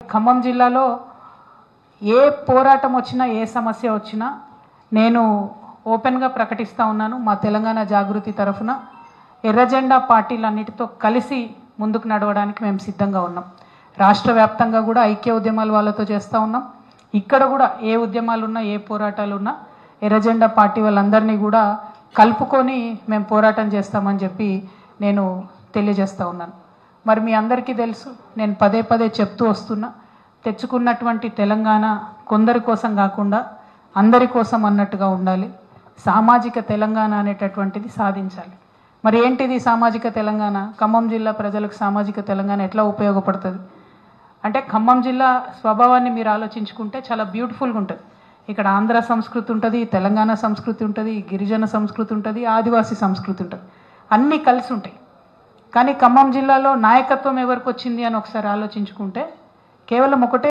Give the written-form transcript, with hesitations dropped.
ఖమ్మం జిల్లాలో ఏ పోరాటం వచ్చినా ఏ సమస్య వచ్చినా నేను ఓపెన్గా ప్రకటిస్తూ ఉన్నాను. మా తెలంగాణ జాగృతి తరఫున ఎర్రజెండా పార్టీలన్నిటితో కలిసి ముందుకు నడవడానికి మేము సిద్ధంగా ఉన్నాం. రాష్ట్ర వ్యాప్తంగా కూడా ఐక్య ఉద్యమాలు వాళ్ళతో చేస్తూ ఉన్నాం. ఇక్కడ కూడా ఏ ఉద్యమాలు ఉన్నా ఏ పోరాటాలు ఉన్నా ఎర్రజెండా పార్టీ వాళ్ళందరినీ కూడా కలుపుకొని మేము పోరాటం చేస్తామని చెప్పి నేను తెలియజేస్తూ ఉన్నాను. మరి మీ అందరికీ తెలుసు, నేను పదే పదే చెప్తూ వస్తున్నా, తెచ్చుకున్నటువంటి తెలంగాణ కొందరి కోసం కాకుండా అందరి కోసం అన్నట్టుగా ఉండాలి. సామాజిక తెలంగాణ అనేటటువంటిది సాధించాలి. మరి ఏంటిది సామాజిక తెలంగాణ? ఖమ్మం జిల్లా ప్రజలకు సామాజిక తెలంగాణ ఎట్లా ఉపయోగపడుతుంది అంటే, ఖమ్మం జిల్లా స్వభావాన్ని మీరు ఆలోచించుకుంటే చాలా బ్యూటిఫుల్గా ఉంటుంది. ఇక్కడ ఆంధ్ర సంస్కృతి ఉంటుంది, తెలంగాణ సంస్కృతి ఉంటుంది, గిరిజన సంస్కృతి ఉంటుంది, ఆదివాసీ సంస్కృతి ఉంటుంది, అన్నీ కలిసి ఉంటాయి. కానీ ఖమ్మం జిల్లాలో నాయకత్వం ఎవరికి వచ్చింది అని ఒకసారి ఆలోచించుకుంటే కేవలం ఒకటే